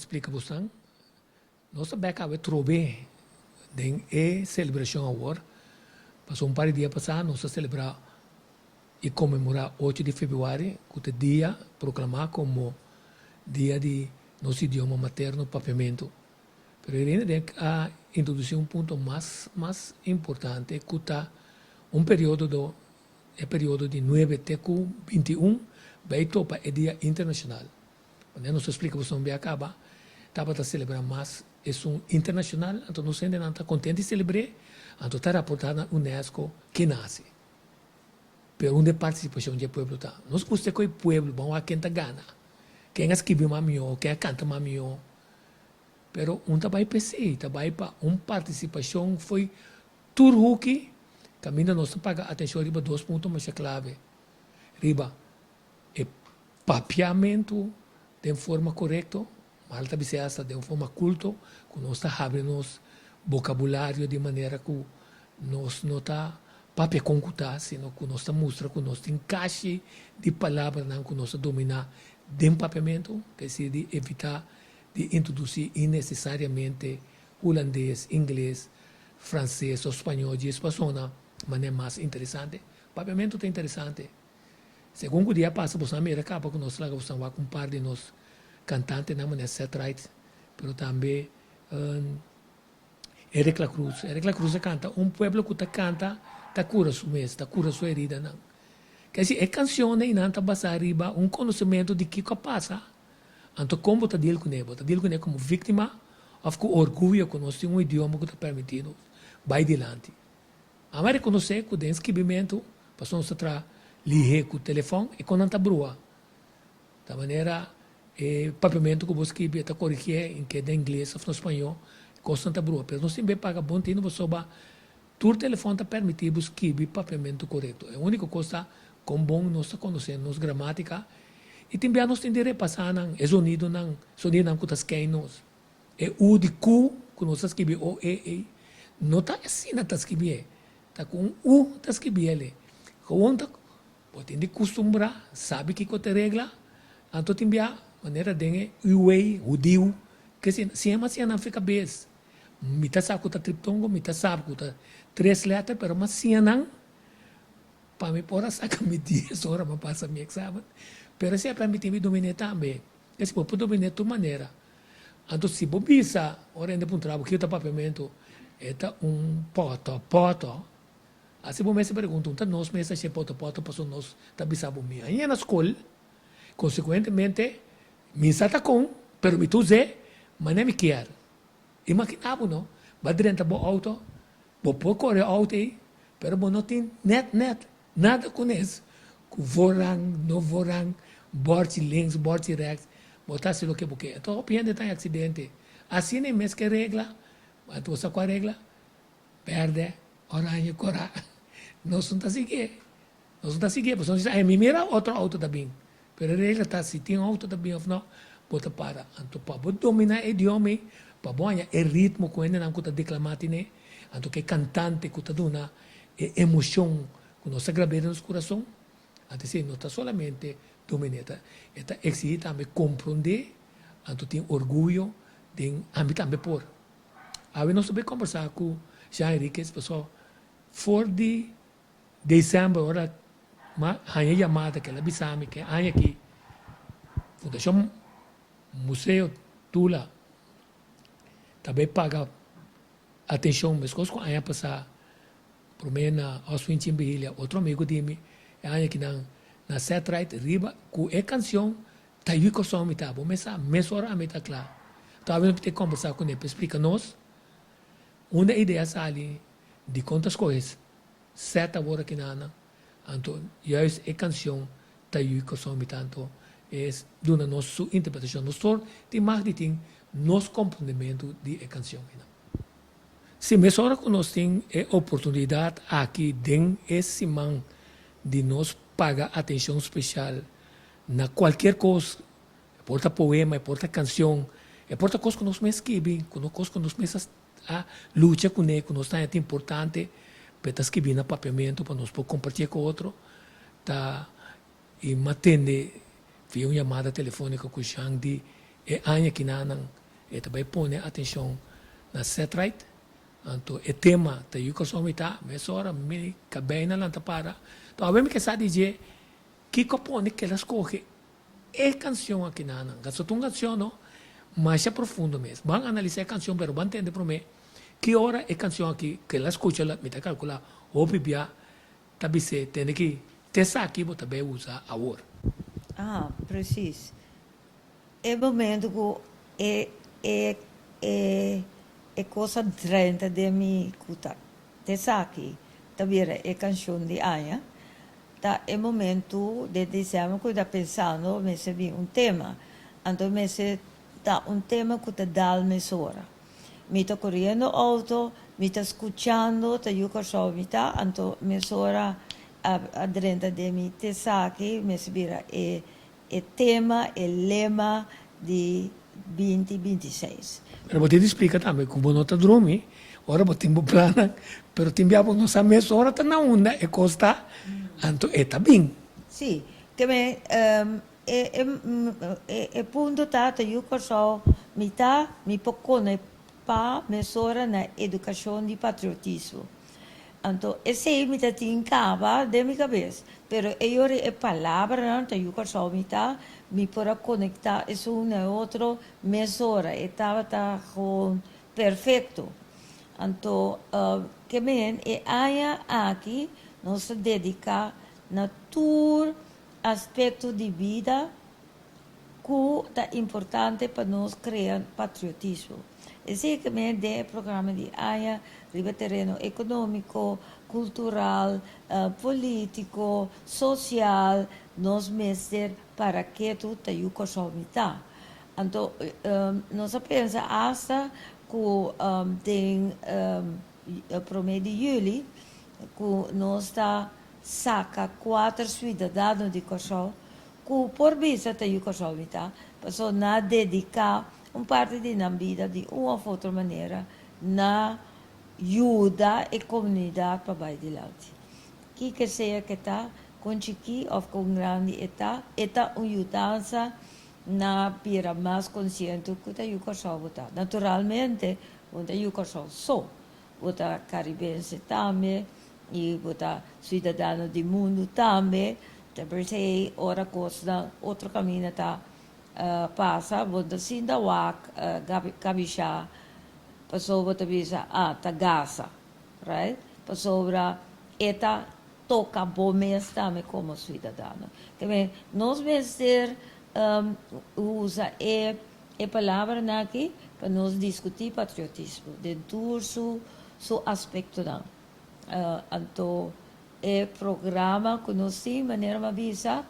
explica você. Nós acabamos de trover em a celebração agora. Passou par de dias passados, nós celebrar e comemorar 8 de fevereiro, que é o dia proclamado como dia de nosso idioma materno, papiamento. Mas ele tem a introduzir ponto mais importante, que está período de 9 até 21, vai topa é dia internacional. Quando nós explica você não acaba, estava a celebrar mais é internacional, então nós ainda não está contente de celebrar, então está reportado na Unesco que nasce. Pero onde participação do povo está. Nós gostamos que o povo, vamos a quem está gana, quem escreve mais melhor, quem canta mais melhor. Pero vai PC, vai para participação foi tudo que caminha nós paga atenção riba 2 pontos mais clave. Riba é papiamento de forma correta, malta bicesta de forma culto, que nós está abrindo nosso vocabulário de maneira que nós não está papel concutar, sino que nós está mostrando que nós tem encaixe de palavras que nós dominar de papiamento, que é de evitar de introduzir innecessariamente holandês, inglês, francês ou espanhol de espaçona, mas é mais interessante. O papiamento é interessante. Segundo o dia passa, você acaba com nós lá, você vai com um par de nós cantantes, na maneira set right, mas também Eric La Cruz. Eric La Cruz canta, pueblo que canta, está cura sua mês, está cura sua herida. Não. Quer dizer, é canção e não está basada arriba conhecimento de que passa. Então, como está dele com ele? Está dele com ele como vítima, ou com orgulho que nós temos idioma que está permitido, vai adiante. A mais reconhecer que o descobrimento, passou a tra ligar com o telefone e quando está brua. Da maneira, o papiamento que você escreve está corrigido em que é inglês ou espanhol, constante brua. Mas nós sempre paga bom tempo, você vai, o telefone está permitido escrever papiamento correto. É a única coisa com bom nós está conhecendo, nossa gramática. E também nós temos de repassar o sonido que está escrevendo. É o de Q, que nós escrevemos, o E. Não está assim, não está escrevendo. Está com U, está escrevendo. Então, pode de costumbrar, sabe que é regra. Então, também a maneira de o diu, que se é assim, não fica bem. Mita sabe que está triptongo, mita sabe que está 3 letras, mas se não, para mim, por sacar me 10 horas para passar meu exame. Pero se permite dominar também. Esse pode dominar de tua maneira. Então, se você visa, ora ainda para um trabalho, que o papiamento é poto. Assim, você se pergunta, então nós mesmos se poto, passou nós, está bisa bom. Aí na escola, consequentemente, me está com, pero me tu zé, mas nem me quer. Imaginava, não? Vai dentro do auto, vou pôr correr auto aí, pero não tem nada com isso. Com vorang, no vorang, borte links, borte rechts, botar-se o que porque. Então, o piano está em acidente. Assim é mesmo que regra, mas tu sabe qual a regra? Verde, orange, cora. Nós não está seguindo. Nós não está seguindo, porque nós me mira outro auto também. Mas a regra está, se tem auto também ou não, bota para. Então, para dominar o idioma, para banhar o ritmo que ainda não está declamado, então que cantante que está dando emoção que nós gravamos no nosso coração. Então, não está solamente dominada, está exige também compreender, então tem orgulho de ambos também por. Aí nós também conversar com Jean Henriquez, pessoal, for de dezembro, agora, a chamada que ela bisame, que há aqui, Fundação Museu Tula, também paga atenção, mas coisas que há passar, por mim, na Oswin Chimbihilha, outro amigo de mim, é que na set right riba com a canção tá aí com som tá bom mas hora me tá claro tá vendo que conversar com ele explica nós uma ideia ali de quantas coisas certa hora que nana então já é canção tá aí com som tanto é dona nossa interpretação no store tem mais de tem nosso compreendimento de canção se mais hora que nós tem a oportunidade aqui dentro esse man de nós pagar atenção especial na qualquer coisa, importa poema, importa canção, importa coisa que nós mesmos escrevemos, coisa que nós mesmos luta com ele, que nós é importante, para escrever no papiamento, para nós poder compartilhar com o outro, e me atende, vi uma chamada telefônica com o Jean de ano que não e também põe atenção na satellite, então o tema da yuko somita, mas ora me cabena lá para, então a mim que sabe dizer que compõe que elas coge é canção aqui na Ana, gasto uma canção não, mais é profundo mesmo, vão analisar a canção, pero vão entender para mim que hora é canção aqui que elas escutam lá, me tá calcular, ou bibia, também se tem que testar aqui, vou também usar a hora. Ah, preciso. É momento que é coisa drenta de me cutar. Testar aqui, também é canção de Aya. Tá, é momento de dizer que está pensando, me se vi um tema, então me se tá um tema que está dal mesora. Me está correndo auto, me está escutando, tá eu que só me tá, então mesora a drenta de me testar aqui, me se vira é tema, é lema de 2026. Pero vou te explicar também, como não está dormindo, ora vou ter um plano, pero timbiabo não sabe mesmo, ora está na onda, e costa, então está bem. Sì, che me e punto tata io so metà mi pocone pa mesora na educazione di patriottismo. Anto e se mi ta in cava de mi cabeça, pero io e palavra tanto io so metà mi porra conectar es uno e otro mesora e tava con perfetto. Anto che men e aya aqui nos dedica na todo aspecto de vida que é importante para nós criar patriotismo. Exatamente é programa de AIA, riba terreno econômico, cultural, político, social, nós mesmos para que tudo tenha consumita. Então, nós pensamos hasta que tem promedio de julho, que nós está saca 4 cidadãos de Kosovo, que por vista de Kosovo, passou a dedicar parte de na vida de uma ou outra maneira na ajuda a comunidade para vai de lado. Que seja que está com chiqui ou com grande está uma ajudança na pira mais consciente que o Kosovo está. Naturalmente, o Kosovo só, o caribense também, e botar cidadão do mundo também, também ora coisa outro caminho tá passa, botar sindawak, gabisha, passou botar bisa tá Gaza, right? Passou para eta toca bom mesmo também como cidadão. Também nós mesmos usa a palavra aqui para nós discutir patriotismo dentro do seu aspecto não. Então, o programa que nós temos, de maneira visa,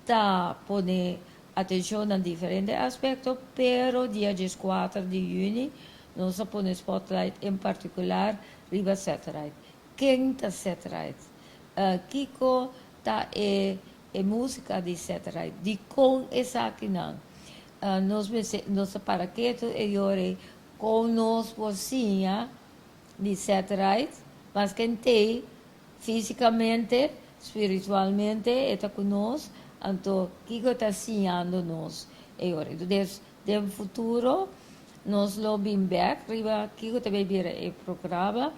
está pondo atenção a diferentes aspectos, pero dia 4 de junho, nós põe spotlight em particular, riba satellite. Quem está satellite? Kiko está a música de satellite, de com essa aqui não. Nós para que tu e com nós pocinha de satellite, mas quem tem fisicamente, espiritualmente, está conosco, então, Kiko está ensinando nos. Então, no futuro, nós vamos back, Kiko também vira o programa,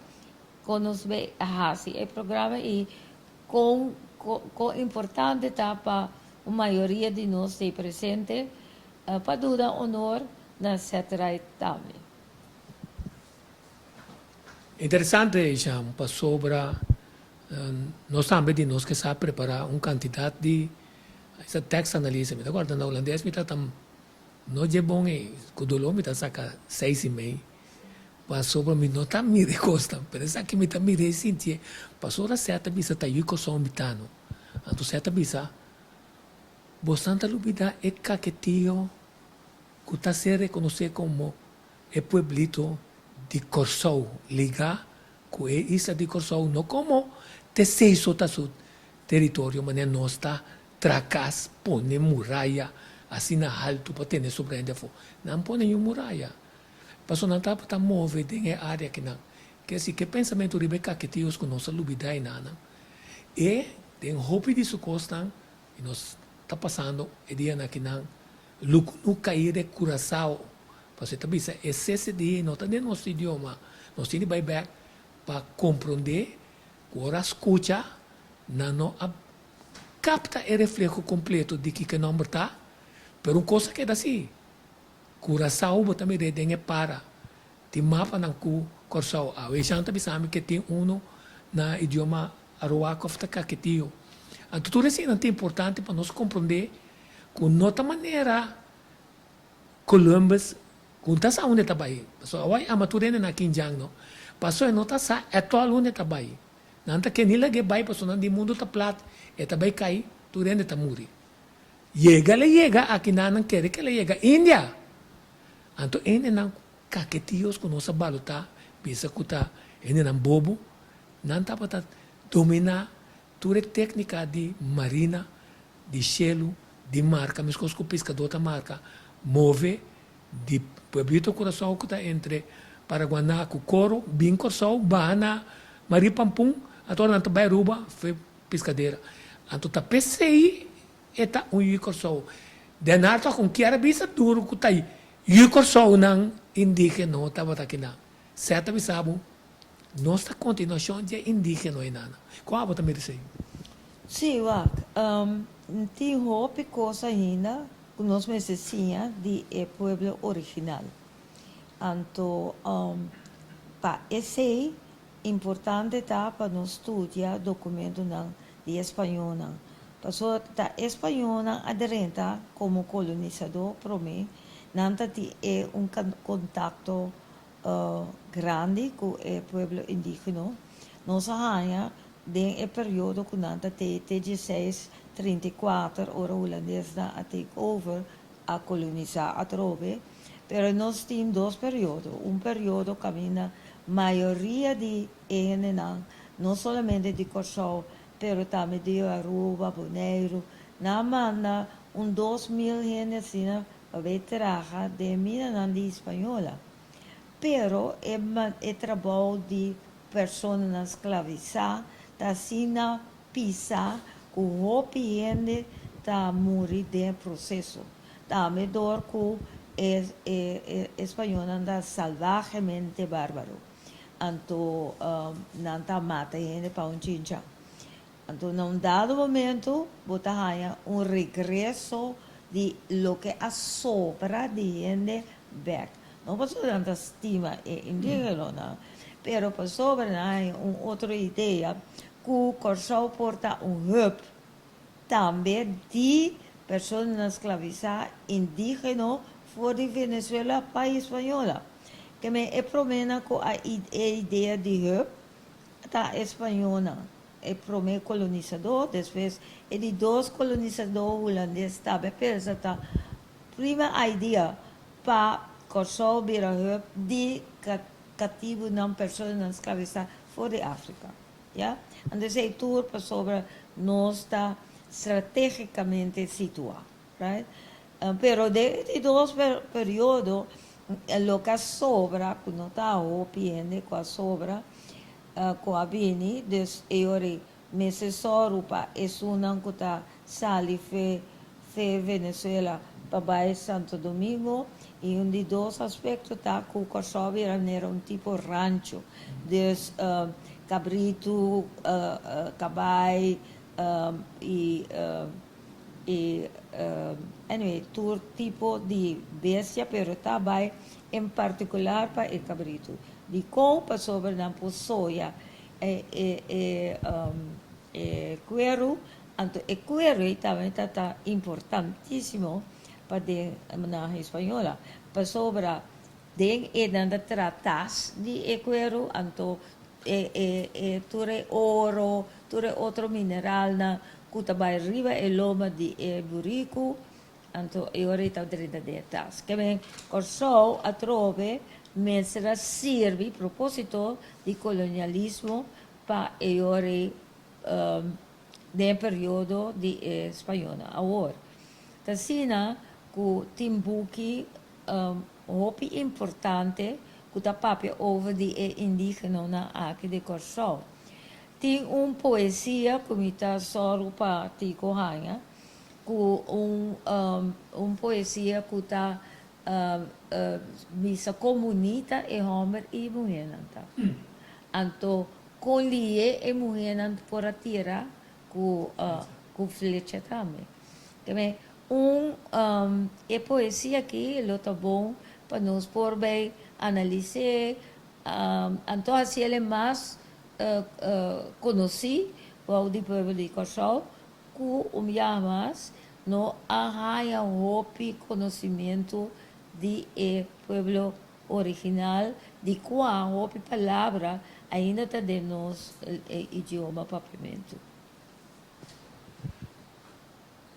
com nós vai fazer o programa e com importante está para a maioria de nós ser presente, para dar honor na satellite também. Interessante, já passou para nós também de nós que sabe preparar candidato de essa text analisa. Me agora na holandês me tá não é bom é que o dolor me tá saca 6,5. Passou para mim não tá me recosta, parece que me tá me ressentir. Passou a certa bisa tá eu que sou mitano. Então certa bisa bastante lubida é caquetio que tá ser reconhecido como o pueblito de Kosovo, ligar com a isla de Kosovo, não como terceiro seu território, mas nós está tracas, põe muralha, assim na alto, para ter sobreainda for. Não põe nenhuma muralha. Passou não está para mover em área que não. Que assim, que pensamento Rebeca que tios com nossa lubida e nada. E tem roupa de sucosta, e nós está passando, e dia na que não, no cair de Curaçao, Você também se excesso de não tem nosso idioma, nós temos que back para compreender, agora escuta, não capta o reflexo completo de que não está, mas uma coisa que é assim, Curaçao também tem para, tem mapa na Curaçao, a gente também sabe que tem na idioma Arawak que tio. Então tudo isso é importante para nós compreender que outra maneira Columbus kunta sa une tabai so awai amaturene na kinjang no paso e nota sa atual une tabai nanta que nila ge bai paso nan di mundo ta plat e tabai kai turene ta muri llega aqui nanan quere que le llega India anto ene nan kaketios ko no sa baluta bisa kuta ene nan bobo nan tapata domina ture técnica de marina de gelo de marca mas com pescador da marca move de pueblito coração que está entre Paraguaná com Coro, bem coração, Bana, Maripampum, agora não está Ruba, foi pescadeira. Então tá PCI e tá coração. De nada com que era bisa duro que tá aí. Coração não indígena estava aqui na. Certa vez sabe, nossa continuação de indígena é nada. Qual a também dizer? Sim, tem roupa coisa ainda que nós necessitamos de pueblo original. Então, para esse importante tá para nós estudar documento de espanhol. Passou da espanhol aderente como colonizador para mim, nanta é contato grande com o pueblo indígena. Nós arranha den período que nanta te 1634 ora holandês a take over a colonizar a trove. Pero nós temos dois períodos. Período que a maioria de eles, não somente de Corsol, pero também de Aruba, Bonaire, na manda 2000 gente para ver trabalhar de mina de espanhola. Pero é trabalho de pessoas escravizadas, da sina pisa, com roupa gente da morrer de processo. Também dor com espanhol anda salvajemente bárbaro. Então, não mata gente para chincha. Então, num dado momento, botar regresso de lo que a sobra de gente back. Não passou tanta estima indígena, não. Pero passou uma outra ideia que o Corsol porta hub também de pessoas escravizadas indígenas for de Venezuela para a espanhola. Que me é promena com a ideia de hub da espanhola. É promena colonizador, depois é de dois colonizadores holandeses também, pensa tá. Prima ideia para Corsol vira hub de cativo não pessoas escravizadas fora de África. Yeah? Então, esse tour para sobre nós está estrategicamente situado. Right? Pero de dois períodos, o que sobra, que não está opiando, com a sobra, com a bini, eu meses só para isso não que está sali fe Venezuela para Santo Domingo e de dois aspectos está que o Kosovo era tipo rancho, des cabrito, cabai anyway, todo tipo de bestia, pero também em particular para o cabrito. De como sobre na soja cuero, então o cuero também está importantíssimo para na espanhola. Para sobre den nanda tratas de cuero, então ture ouro, ture outro mineral na Kutabai riba e loma de Burico, então eu orita dreda de tas. Que bem, Corsol a trove mesra serve propósito de colonialismo para ore de período de espanhola. Agora, tasina ku Timbuki hopi importante ku tapapia over de indígena na aqui de Corsol. Tem poesia que me está só para Tico Rainha, com poesia que está misa comunita e homer e mulher nanta. Anto com lie e mulher nanta por atira com flecha também. Também é poesia aqui, ele tá bom para nós por bem analisar. Então assim ele mais conheci o de povo de Corsol, com mais no arraia hopi conhecimento de pueblo original, de qual hopi palavra ainda está de nós idioma papamento.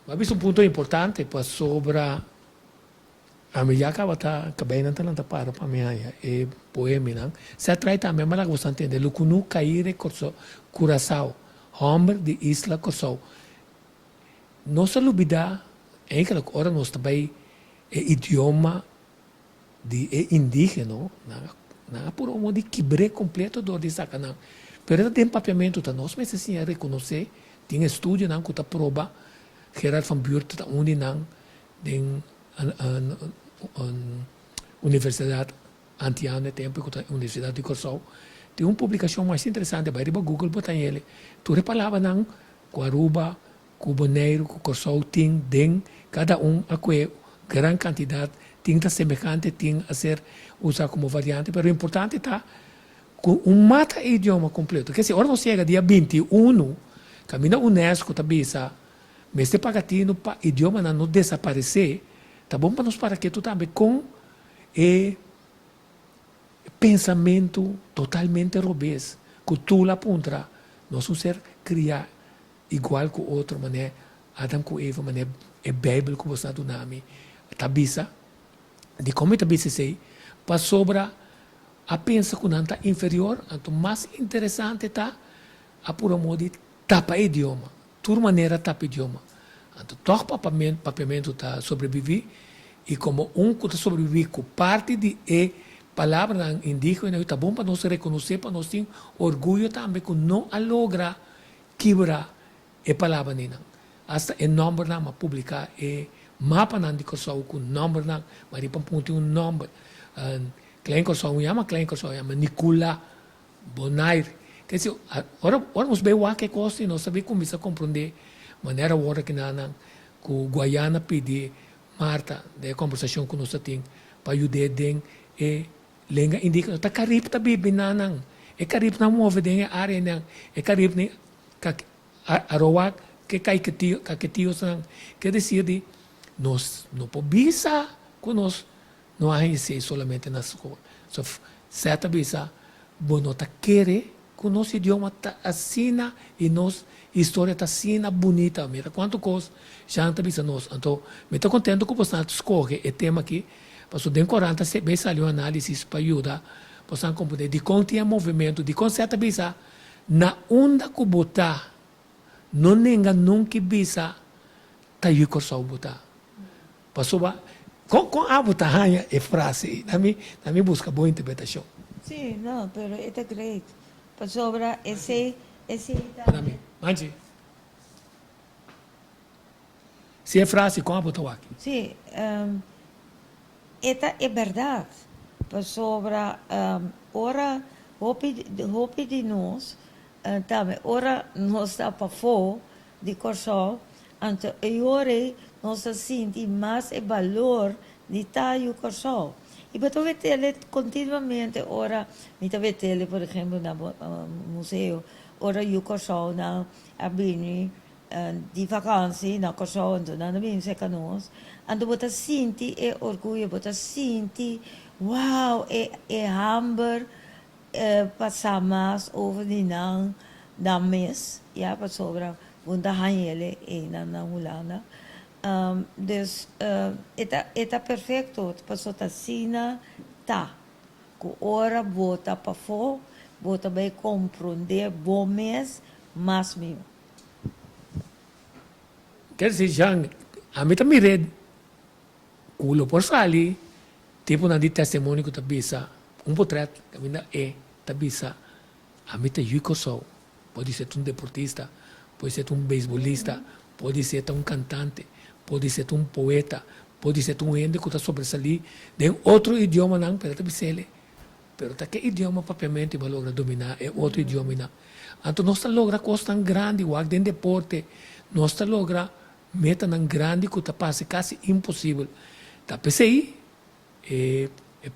Mas um ponto importante para sobre a minha acaba tá bem não tá para mim é poema não se atrai também mas gosto de entender o cunu cair corso Curaçao homem de Isla Curaçao nossa lubida é que agora nós também é idioma de indígena na por um de quebre completo do de sacanão pero tem papiamento tá nós mas assim é reconhecer tem estudo não que tá prova Gerard van Buurt tá onde não den universidade antiana tempo que a universidade de Curaçao tem uma publicação mais interessante vai riba Google botar ele tu repalava não Aruba Cuboneiro Curaçao tem cada a que grande quantidade tem que semelhante tem a ser usar como variante mas o importante está com mata idioma completo que se agora você chega dia 21 caminha UNESCO tá bisa mas este pagatino para idioma não desaparecer tá bom para nós para que tu também com pensamento totalmente robês que tu lá pontra nós um ser criar igual que o outro mané Adam com Eva mané é Bíblia que você do nome tabisa de como tabisa sei para sobra a pensa que não está inferior então mais interessante tá a por amor de tapa idioma toda maneira tapa idioma então todo papamento tá sobreviver e como que está sobreviver com parte de palavra indígena está bom para nós reconhecer para nós ter orgulho também que não logra quebrar a palavra nina hasta o nome na publicar mapa na de Curaçao com nome na mas para ponto nome Klein Curaçao Klein Curaçao Nicola Bonaire quer dizer ora nós bem o que costa nós saber começar a compreender maneira hora que nana com Guiana pedir Marta de conversação que nós temos para ajudar den língua indígena tá carib tá bibi nanang carib na move den área nang carib ni aroak que cai que tio sang quer dizer de nós não podemos com nós não há isso solamente na escola só certa bisa bono tá querer que o nosso idioma tá assina e nossa história tá assina bonita mira quanto coisa já não tá bisa nós então me tô contente que você escolhe o tema aqui para den 40 bem saiu análise para ajudar para compreender de como tinha movimento de como certa bisa na onda que botar não ninguém nunca bisa tá aí Curaçao botar passou com a botar é frase na minha busca boa interpretação sim não pero é great para sobra esse Angie. Se é frase com a botar aqui sim esta é verdade para sobra ora hope de nós também ora nós está para fora de Curaçao então agora nós sentimos mais o valor de estar em Curaçao e para ver tele continuamente ora me ver tele por exemplo no museu ora em Curaçao na abini de vacança na Curaçao então na bem se canos então você sente orgulho você sente wow hamburger passar mais over de não da mês ja para sobra bunda hanele na hulana dus eta perfecto passou tá sina tá com hora bota para fora bota bem compreender bom mês mais meu quer dizer já a mim também red culo por sali tipo na de testemunho que tá bisa portrait que ainda tá bisa a mim tá Curaçao pode ser um deportista pode ser um beisbolista pode ser um cantante pode ser um poeta pode ser um ende que está sobresalir de outro idioma não, pero também se pero tá que idioma propriamente vai lograr dominar é outro idioma não. Então nós logra coisa tão grande, o de deporte, nós logra meta tão grande que está passa quase impossível. Tá pensei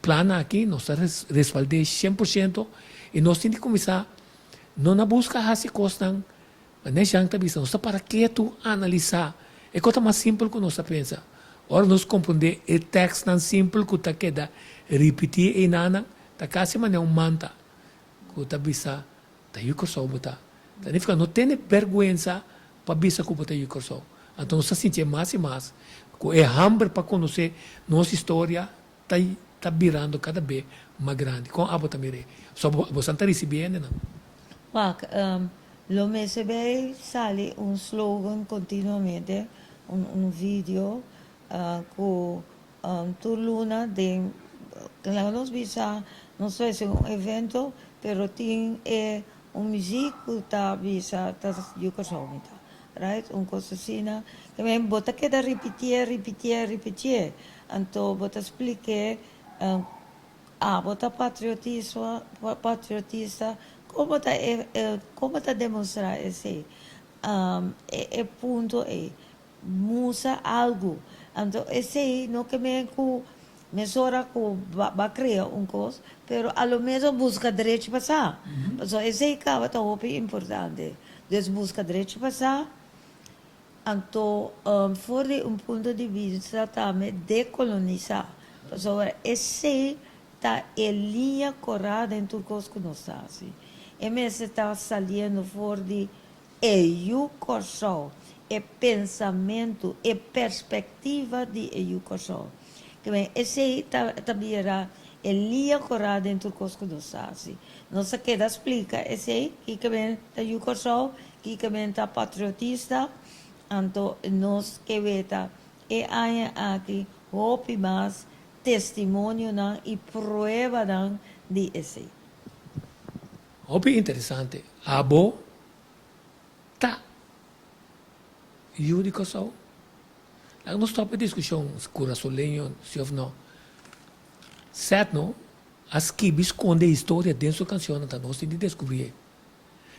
plana aqui, nós respaldei 100% e nós temos que começar não na busca de coisas tão né, já está vista, nós para que tu analisar é coisa mais simples que nós pensa. Ora nós compreender o texto tão simples que está queda repetir e nada, tá quase mané manta que está vista, tá yuko só botar. Tá nem fica não tem vergonha para vista que botar yuko só. Então nós sentimos mais e mais, que é hambre para conhecer nossa história tá virando cada vez mais grande. Com a bota mire, só você não recebendo não. Mac, lo mese bem sale slogan continuamente, vídeo com turluna de claro nos visa, não sei se evento, pero tem música que tá visa, tá yucosomita, right? Coisa assim, que me bota que da repetir, então bota explique bota patriotista, como tá demonstrar esse ponto musa algo. Então esse não que me mesora que vai criar coisa, pero a lo mesmo busca direito passar. Então esse acaba tá importante. Des busca direito passar. Então fora de ponto de vista também decolonizar. Então esse tá linha correta dentro do que nós fazemos. E mesmo está saindo fora de educação, pensamento, perspectiva de educação. Esse está vira linha correta dentro do que nós fazemos. Nós queda explica esse que vem da educação, que vem da patriotista, então nós que veta aqui hope mais testemunho e prova de esse. Hope interessante. Abo tá educação. Lá não stop a discussão cura solenho, se ou não. Certo, não? As que esconde a história dentro da canção, então nós temos de descobrir.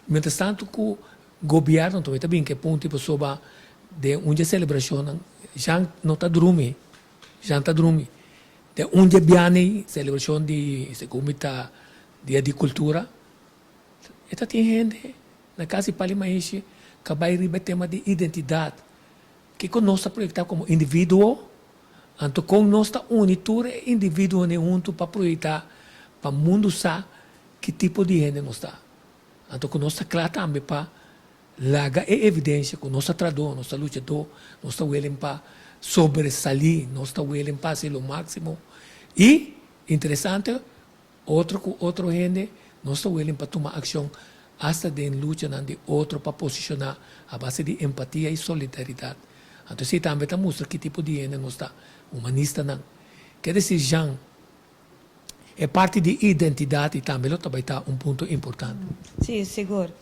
Mientras tanto, que o governo também que ponto tipo sobre de uma celebração, já não está dormindo, já está dormindo. De onde viene celebração de comita dia de cultura, eta tem gente na casa de Palimaíche que vai receber tema de identidade, que nós projetar como indivíduo, então com nossa unitura indivíduo junto para projetar para o mundo saber que tipo de gente nós está. Então com nossa clara também para largar a evidência com nossa trador, nossa lutador, nossa willing para sobressalir, nossa willing para ser o máximo. E, interessante, outro gente, nossa willing para tomar ação hasta de luta de outro para posicionar a base de empatia e solidariedade. Então, se também mostra que tipo de gente nós está, humanista não. Quer dizer, já é parte de identidade e também também está ponto importante. Sim, seguro.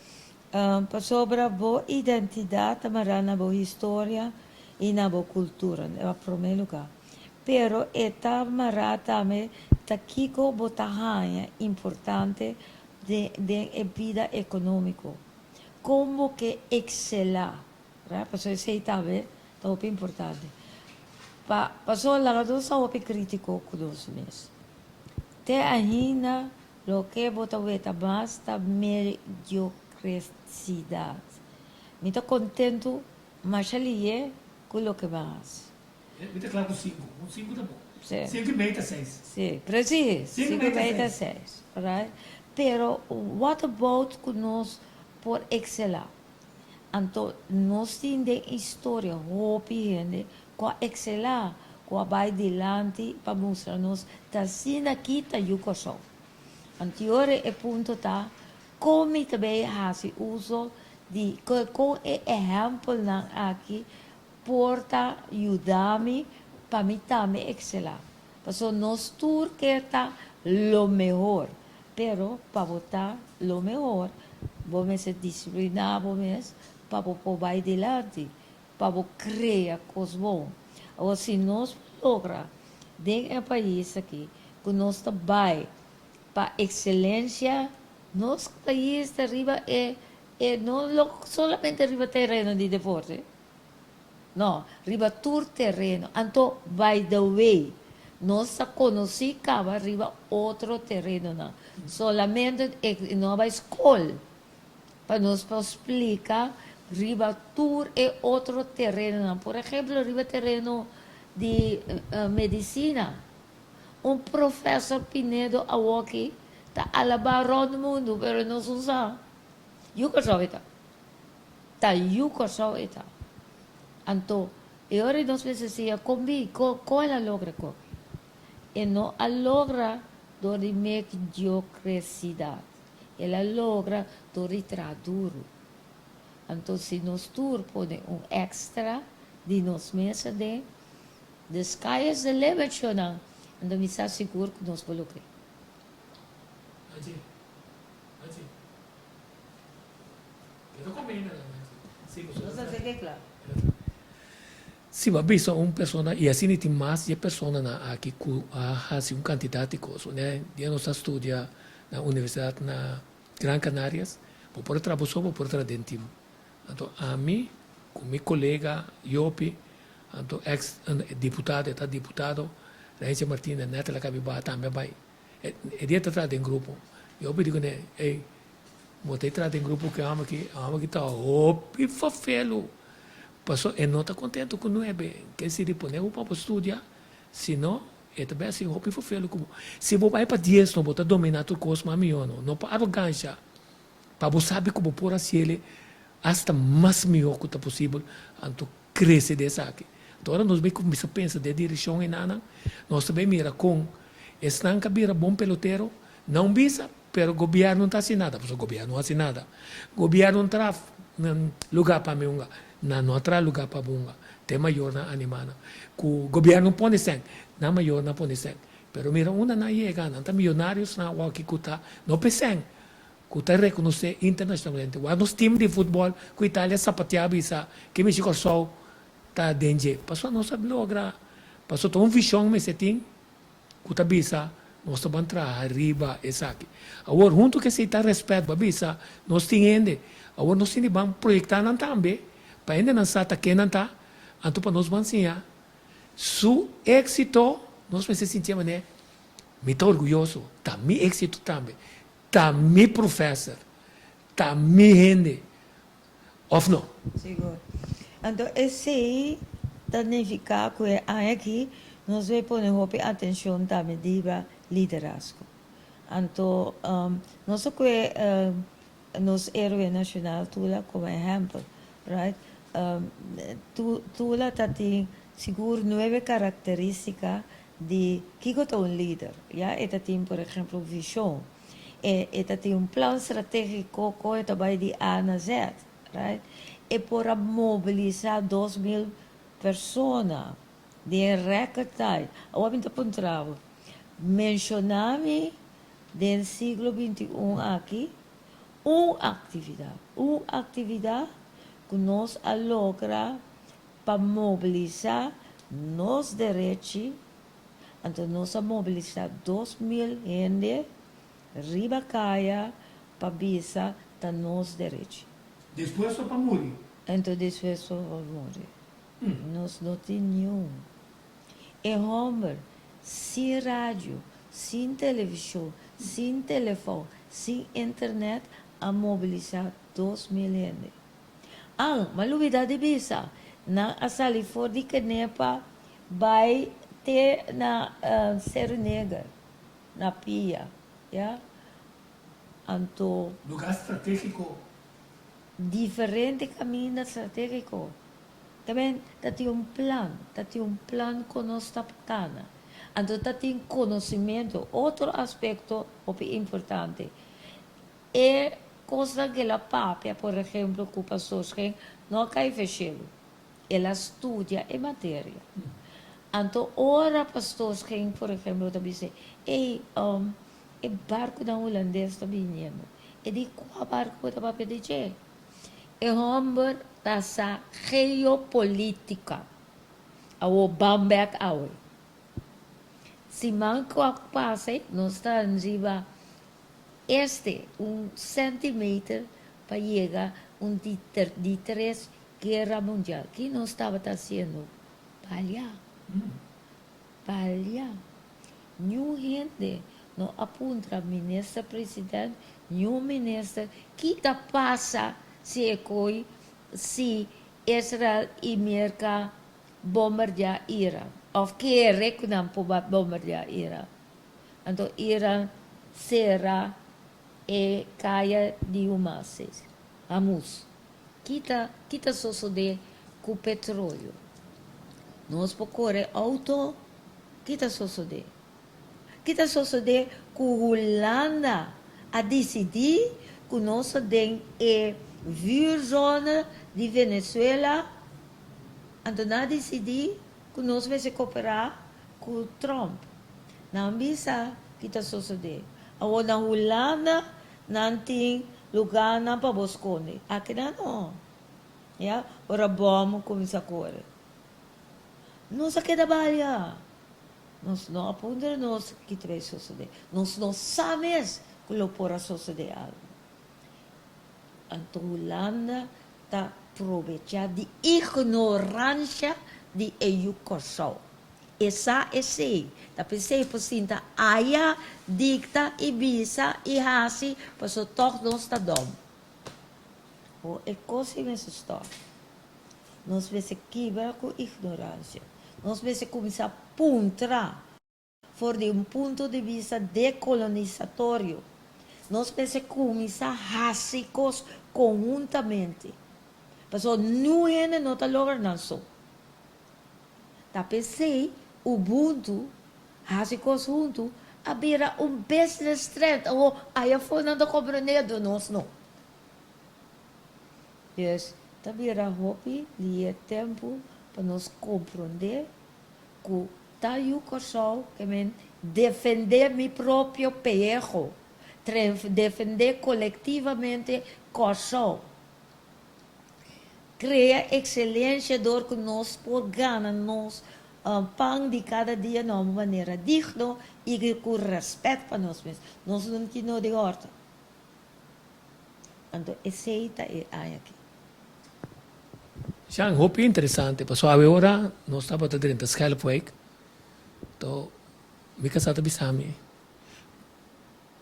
Sobre a boa identidade, mas na boa história e na boa cultura, é o primeiro lugar. Pero eta também tá kiko botahanha importante de vida econômica. Como que excelar, right? Porque isso aí também tá muito importante. Passou lá do sabe crítico com os meses. Te ainda lo que bota veta basta mediocridade. Me tô contento, mas ali é com o que mais. Muito claro com 5. 5 tá bom. Sim. 5 e meio tá 6. Sim, preciso. 5 e meio tá 6. Right? Pero, what about que nós por excelar? Então, nós temos história, hope, gente, com excelar, com vai adiante para mostrar-nos, tá assim aqui, tá educação. Anterior é ponto, tá, como também faz uso de, com exemplo aqui, porta ajudar-me para mim também excelar. Porque nós todos queremos lo melhor, pero para votar lo melhor, vamos ser disciplinados, para poder ir adiante, para criar coisas boas. Ou se nós logra dentro do país aqui, que nós trabalhamos para excelência, nosso país de arriba não solamente arriba terreno de deporte, não, arriba todo terreno. Então, by the way, nós conhecemos arriba outro terreno, não. Solamente nova escola, para nos explicar, arriba tour é outro terreno, não. Por exemplo, arriba terreno de medicina. Um professor Pinedo aqui está alabar o mundo, mas não se usa. Eu que sou ita. Tá, eu que sou ita. Então, agora nós precisamos comer, qual é a logra com? E não a logra do de mediocridade. Ela logra do de traduro. Então, se nós põe extra de nós mesmos, the sky is the limit, não. Então, me está seguro que nós vamos lograr. Anji. Eu comendo, sim, sim, mas bem, só uma pessoa, e assim tem mais de pessoas aqui que fazem um candidato de coisas, né? Eu não estudo na universidade na Gran Canárias, vou por trabalhar só, vou por trabalhar dentro. Então, a mim, com meu colega, Iopi, então, ex-deputado, está deputado, Raíssa Martínez, neta la cabiba, também vai. E dia está em grupo. Eu digo, né, ei, botei atrás em grupo que ama que está, Iopi, fafelo. Passou, e não está contente com nós, que se repõe o para estudar, senão, é também assim, Iopi, fafelo. Se você vai para 10, não pode dominar tudo coisa, mas não para arrogância, para você saber como por assim ele, hasta mais melhor que possível, então, crescer dessa aqui. Agora nós bem começamos a pensar de direção em nada, nós também mira com estão cabira bom peloteiro, não bisa, pero o governo não está assinado, porque o governo não assinada. O governo não traz lugar para mim, não traz lugar para bunga, tem maior na animana. O governo põe sangue, na maior não põe sangue. Pero mira, uma não chega, não está milionários na aqui que está, não pensam. Que está reconhecer internacionalmente. Os times de futebol, que a Itália sapateava isso, que me chegou só, está dentro. Passou a nossa logra, passou a visão, mas tem, que está bisa, nós estamos entrar arriba, essa aqui. Agora, junto que se está respeito, para bisa, nós temos, agora nós vamos projetar também, para ainda não está que não está, então para nós vamos ensinar. Su êxito, nós precisamos sentir, né? Me estou orgulhoso, tá, meu êxito também. Tá meu professor, tá minha gente, ou não? Seguro. Então, esse significa que aqui nós vamos pôr atenção também para liderazgo. Então, nós que nos heróis nacional, Tula como exemplo, right? Tula tem seguro 9 características de que é um líder, já? Ela tem, por exemplo, visão. Ela tem um plano estratégico que vai de A a Z, right? E para mobilizar 2.000 pessoas de recrutar. Eu vou apontar, mencionar-me do século XXI aqui, uma atividade que nós logramos para mobilizar nos direitos. Então, nós mobilizar 2.000 gente riba caia para bisa ta nos direitos. Depois só para morrer. Então, depois só para morrer. Nós não temos nenhum. É homem, sem rádio, sem televisão, sem telefone, sem internet, a mobilizar 2.000 gente. Mas novidade bisa, na asali for de Canepa, vai ter na Ser Negra, na Pia. Yeah? Então, lugar estratégico. Diferente caminho estratégico. Também tem um plano que nós estamos tendo. Então, tem conhecimento. Outro aspecto importante é coisa que a papia, por exemplo, que o pastor não cai fechado. Ela estuda a matéria. Então, ora pastor por exemplo, também diz, o barco da holandês está vindo. E de qual barco está para pedir? É homem dessa geopolítica. O Bamberg Aue. Si manco pase, no está arriba un centímetro para llegar de 3 guerra mundial. ¿Qué no estaba haciendo? Para allá, para allá. Ni gente no apunta ministro presidente, ni ministro que pasa se Israel e América bombardear Irã. Of que recordam para bombardear Irã. Então, Irã será e caia de humases. Vamos. Kita sucede com o petróleo. Nós procuramos auto, kita sucede. Kita sucede com a Holanda a decidir que nós temos a zona de Venezuela. Então, nós decidir que nós vamos cooperar com o Trump. Não bisa kita sucede. Agora, na Holanda, não tem lugar para buscar. Aqui não. Yeah? Ora, vamos começar agora. Nós aqui da Bahia. Nós não apontamos que vai suceder. Nós não sabemos que lo pode suceder algo. Então, a Holanda está aproveitando de ignorância de educação. Essa é sei. Da pensei por cinta aia dicta e bisa e hasi para so toque não está dom. O é coisa nessa história. Nós vamos quebrar com ignorância. Nós vamos começar a apontar por de ponto de vista decolonizatório. Nós vamos começar a fazer coisas conjuntamente. Porque não é não está logrando só. Da pensei Ubuntu, fazer coisas junto, abrir business trend, ou aí foi não compreendendo nós não. Yes, também a hobby, e é tempo para nós compreender que tá eu que defender meu próprio perro, defender coletivamente coração. Cria excelência do que nós por ganhar nós pão de cada dia de uma maneira digna e com respeito para nós mesmos. Nós não temos de horta. Então, aceita é aqui. Já um hobby interessante, porque agora nós estamos dentro da escola poik, então me casado bisami.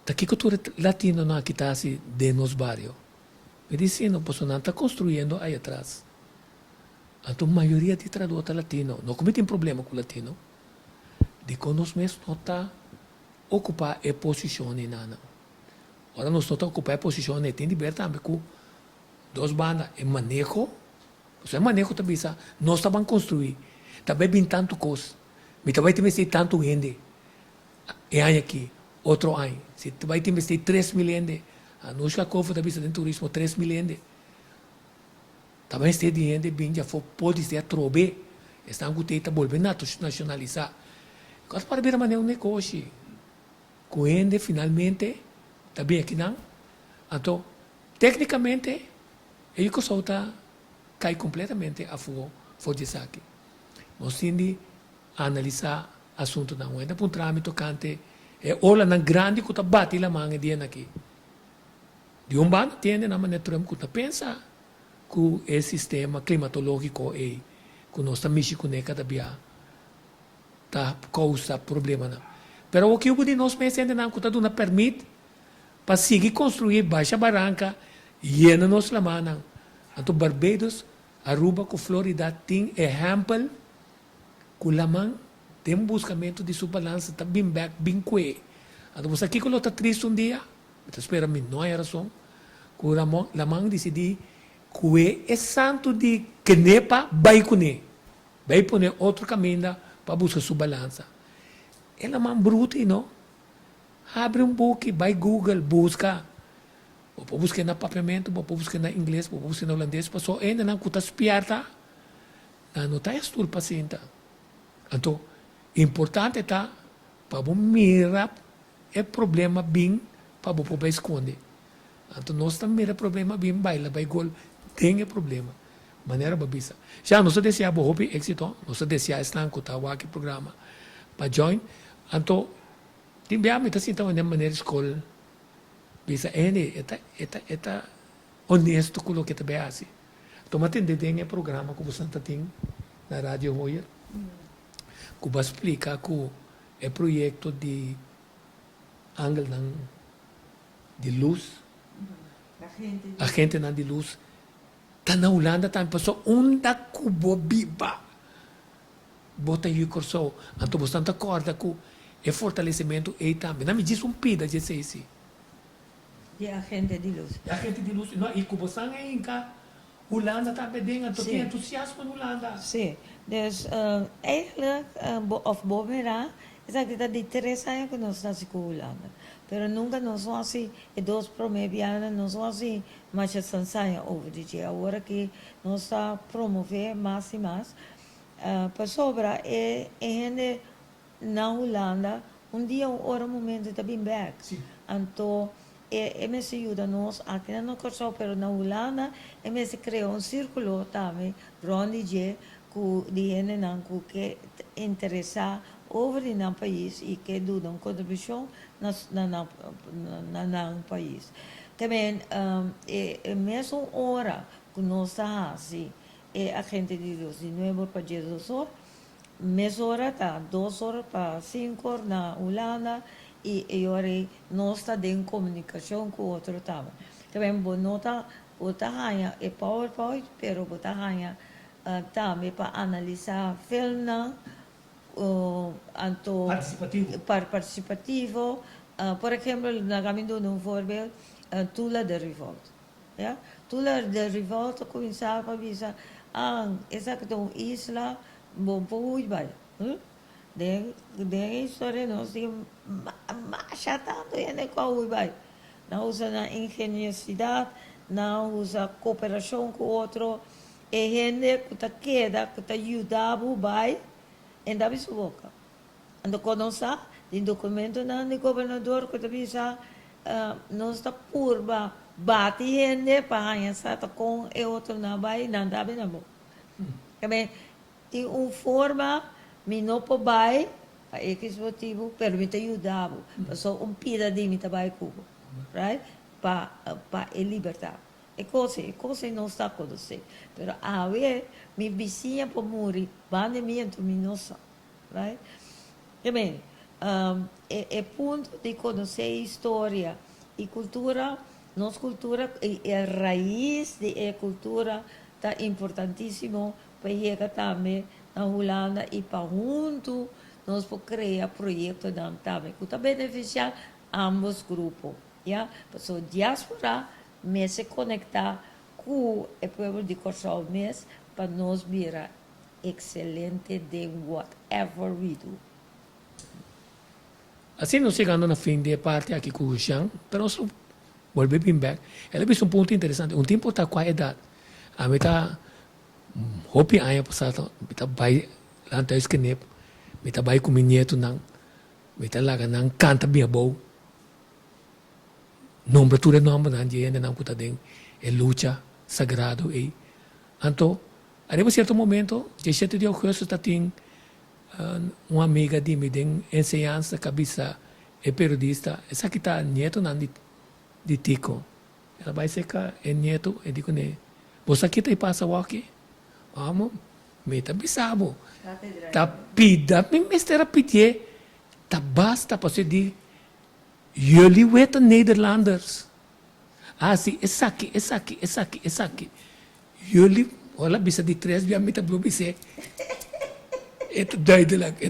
Daqui cultura latino na que está de nos barrio. Me disse não posso não está construindo aí atrás. Então, a maioria de tradutores latinos, não tem problema com o latino, de que nós mesmos não está ocupar a posição em nada. Agora, nós não está ocupar a posição em tem libertade com duas bandas, é manejo, o manejo também, nós estamos construir, também tem tanto coisa, mas também tem tanto gente, e aí aqui, outro ano, se também tem 3 mil gente, a nossa coisa também tem turismo 3 mil gente. Também este dinheiro bem já pode ser trobe, estão com teita volvendo a nacionalizar. Quase para ver a maneira um negócio, com ele finalmente, também aqui não. Então, tecnicamente, ele que solta cai completamente a fogo de saque. Nós temos de analisar o assunto não é para um trâmite tocante é olha na grande que está bate lá manga dia aqui. De bando tem na maneira que está pensa que o sistema climatológico é que nós estamos mexendo cada dia tá causa problema não. Pero o que o de nós pensando não que está dando permite para seguir construir baixa barranca e nos la mana. Então Barbados, Aruba, com Florida tem exemplo que la man tem buscamento de sua balança tá bem back bem que. Então você aqui que está triste dia, então espera me não é razão que la man decidi que é santo de que nepa vai poner outro caminho para buscar sua balança. Ela man bruto não. Abre book, vai Google, busca. Ou busca na papiamento, ou busca na inglês, ou busca na holandês, para só ainda não custa espiarta, não está estudo paciente. Então, importante está para mirar o problema bem para poder esconder. Então, nós estamos mirando o problema bem, vai gol, tem problema. Maneira babisa. Já nós desejamos hobby êxito, nós desejamos estar com o programa para join. Anto, timbiami ta sinta de maneira escola. Bisa eta honesto com o que te beasi. Toma atender tem programa como Santa Tim na rádio hoje. Cuba explica que é projeto de ângulo de luz. A gente na de luz. Tá na Holanda também passou onda cubo biba. Bota aí o corso. Anto bastante acorda com é fortalecimento e também. Não me diz pida de ser assim. De agente de luz. A gente de luz, não, e como sangue em cá, Holanda também tem Sim. entusiasmo na Holanda. Sim, dus eigenlijk, of Bomera, is dat de 3 anos que nós estamos com Holanda. Pero nunca nós somos assim, e 2 promebianos, nós somos assim, mas já sansaia over de dia. Agora que nós está promover mais e mais, para sobra, e gente na Holanda, dia, hora, momento, está bem back. Sim. Então, me ajuda nós aqui no Corsol, pero na Holanda, me se criou círculo também, onde que de gente não que interessa over in een país e que doet een contributie naar een país. Também, mesmo hora que nós estamos assim, a gente diz de novo para Jesus, mesma hora tá 2 horas para 5 horas na Holanda e agora nós está em comunicação com o outro também bonota bota ganha é PowerPoint, pero bota ganha também para analisar filme anto participativo. Por exemplo, na caminho de voorbeeld, Tula de Revolt. Ja? Tula de Revolt começava a avisar, essa que é uma isla, bom pouco vai. De história nós temos machatando e nem qual vai. Não usa na engenhosidade, não usa cooperação com o outro, e gente que queda, que ajuda vai, e dá isso boca. Ando conosco, de documento na de governador que avisa, nós está curva, bate gente para ganhar sata com e outro na vai, não dá bem na boca. Também tem uma forma minopo vai, para X motivo, permite ajudar, só pida de mim vai cubo, right? Para libertar. É coisa não está acontecendo. Pero a ver, mi vizinha por morrer, bande minha luminosa, right? Também, é ponto de conhecer história e cultura, nossa cultura, a raiz da cultura está importantíssimo para chegar também na Holanda e para junto nós podemos criar projetos também que beneficiar ambos grupos, já? Para a diáspora me se conectar com o povo de Corsol mesmo para nós virar excelente de whatever we do. Assim, nós chegando na fim da parte aqui com o Jean, pero nós volvemos bem back. Ela fez ponto interessante. Tempo está com a idade. A mim está hopi anos passado, está vai lá até esquenep, está vai com o nieto não, está lá não canta bem bom. Nombre tudo nome não de ainda não cuta den, é luta sagrado e, então, arriba certo momento, de 7 de agosto está tem uma amiga de mim de ensinança cabeça é periodista, essa que está nieto não de Tico, ela vai ser que é nieto e digo né, você aqui tá passa o aqui, amo, me tá bisabo, tá pida, me mestera pedir, tá basta para você de jullie weten Nederlanders. Sim, essa aqui. Jullie, olha, bisa di 3 via mita blobi se. Het duidelijk.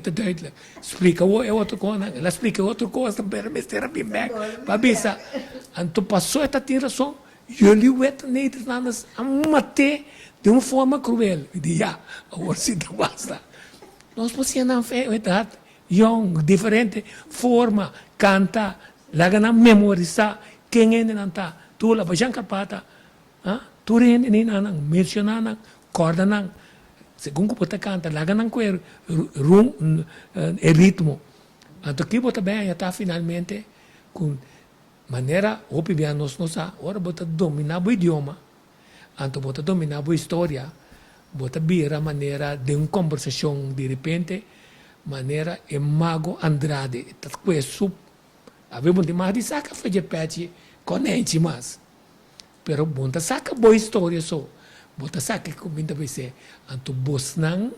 Explica outro coisa, ela explica outra coisa, pero mistera bem back. Babisa, anto passou esta razão, jullie weten Nederlanders amate de uma forma cruel. Eu digo, agora sim, basta. Nós podemos verdade, young, diferente forma, canta, laga na memorizar quem é não tá. Tu lá vai carpata, tu rende nem nang mencionar corda nang, segundo que você canta, laga nang quer ritmo. Então que você bem já tá finalmente com maneira opinião nós ora você dominar o idioma, então você dominar a história, você vira maneira de uma conversação de repente maneira é Mago Andrade, tá com isso, havemos de mais de saca fazer pet conente mas, pero bom tá saca boa história só, bom tá saca que comenta vai ser, anto bosnang,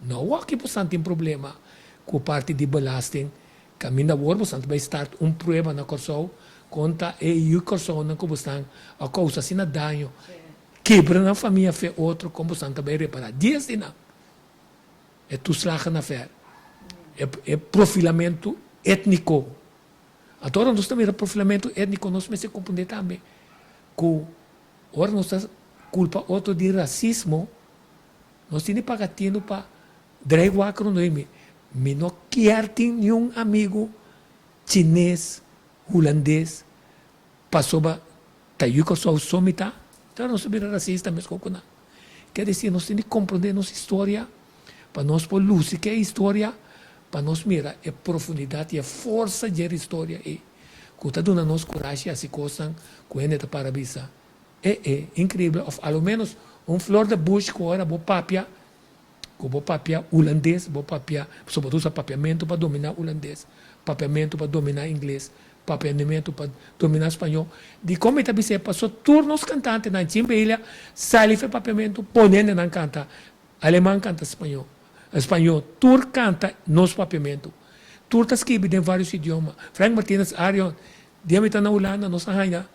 não há que você tem problema com parte de belasting, caminha agora você vai start prova na corso, conta e o corso na como estão a causa assim dano, quebra na família fe outro como você também reparar, dias de não, é tu slagen na fé, é profilamento étnico. Agora nós também profilamento étnico nós me se compreender também, que ora nós culpa outro de racismo, nós temos pagatino para dragwa que não é me não quer ter nenhum amigo chinês, holandês, passou para tayuko só somita, então nós somos racista mesmo com quer dizer nós temos que compreender nossa história, para nós pôr luz que é história, para nós mirar a profundidade e a força da história e que está dando nos coragem assim coisas que é neta parabisa é incrível, ou ao menos flor de bush que era boa papia, com boa papia holandês, boa papia, sobretudo usa papiamento para dominar holandês, papiamento para dominar inglês, papiamento para dominar espanhol. De como está você passou turnos cantantes na Chimbeila, sai para papiamento, ponendo na canta, alemão canta espanhol. Espanhol, tur canta nos papiamento. Tur está escrito em vários idiomas. Frank Martínez Arion, diamita na Holanda, nos arranha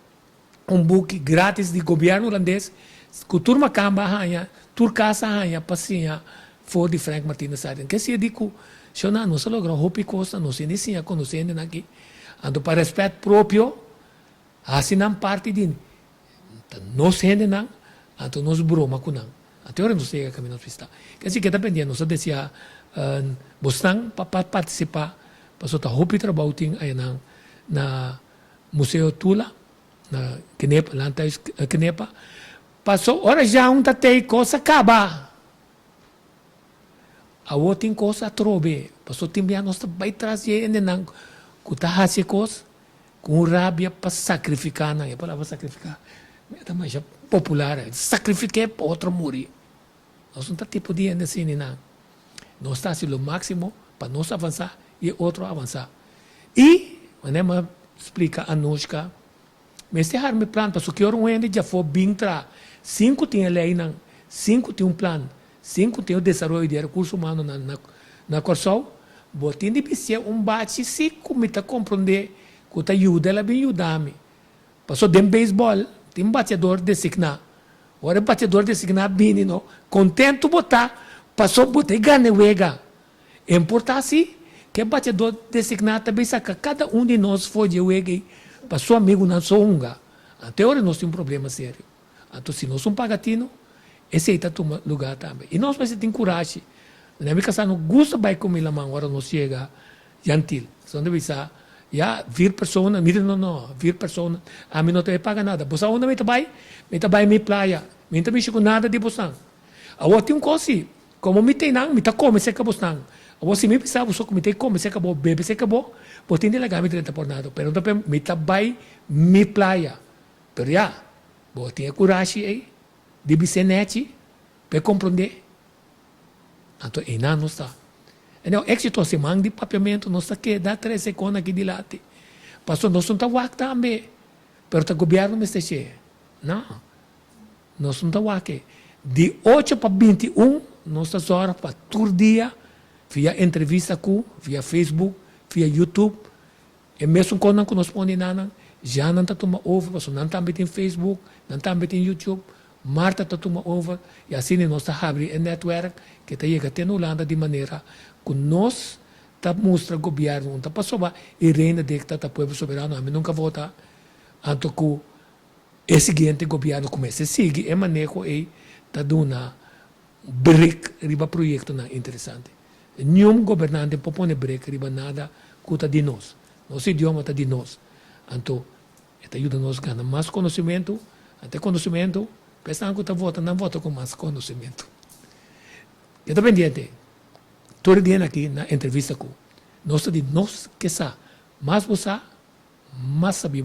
book grátis de governo holandês, que tur macamba arranha, tur casa arranha, passinha, for de Frank Martínez Arion. Que se digo, se não se logra hopi costa, não se inicia conhecendo aqui. Ando para respeito próprio, assim não parte de nós gente não, ando nos broma com não. Até agora não sei o caminho pista. Que assim que dependendo, nós decía, bostang para participar, passou a hopi trabalho aí na Museu Tula, na Kenepa, lá em Kenepa, passou hora já tatei coisa acaba. A outra coisa trobe, passou tempo nós vai trazer ainda não, que tá fazendo coisa com rabia para sacrificar, não é palavra sacrificar, mas é popular, sacrificar para outro morrer. Nós não tá tipo de ainda assim não, nós está assim o máximo para nós avançar e outro avançar. E, mas explica a Anushka, mas se har me plan, passo que um ainda já foi bem tra, 5 tem lei não, 5 tem plano, 5 tem o desenvolvimento de recursos humanos na Corsol, botin de ser bate se como está compreender que tá ajuda ela bem ajudar-me. Passou de beisebol, tem batedor designado, agora batedor designado bem não, contento botar, passou botar ganha wega, importa-se que batedor designado também saca cada de nós foi de wega para seu amigo não sou unga. Até agora nós temos um problema sério. Então, se nós somos pagatino, esse aí está tomando lugar também. E nós precisamos ter coragem. Na minha casa, não gosta de comer a mão, agora nós chega gentil. Só deve ser, já, vir pessoa, mira, não, vir pessoa, a mim não te paga nada. Você onde me trabalha minha praia, me também chegou nada de você. Agora tem coisa, como me tem não, me tá come, se acabou não. Você me pensava, você me tem come, se acabou, bebe, se acabou, você tem de legal, me trata por nada. Pero também me trabalha minha praia. Pero já, você tem coragem aí, de bicenete, para compreender. Então, e não está. Então, éxito se manda de papiamento, não está que dá 3 segundos aqui de lado. Passou, nós não está wak também. Pero o governo me está cheio. Não. Nós não está wak. De 8 para 21, nós está horas para todo dia, via entrevista com, via Facebook, via YouTube. E mesmo quando nós podemos nada, já não está tomando over, porque não está em Facebook, não está em YouTube. Marta está tomando over, e assim nós está abrindo um network que está chegando até na Holanda de maneira que nós está mostrando o governo, está passando e reina de que está o povo soberano, a mim nunca vota, anto que o seguinte governo começa a seguir, é manejo e está dando break riba projeto interessante. Nenhum governante pode pôr break riba nada que está de nós. Nosso idioma está de nós. Então, está ajudando nós a ganhar mais conhecimento, até conhecimento, pensando que está votando, não vota com mais conhecimento. Eu estou pendiente. Todo dia aqui na entrevista com nós, de nós que sabe, mais você, mais sabia,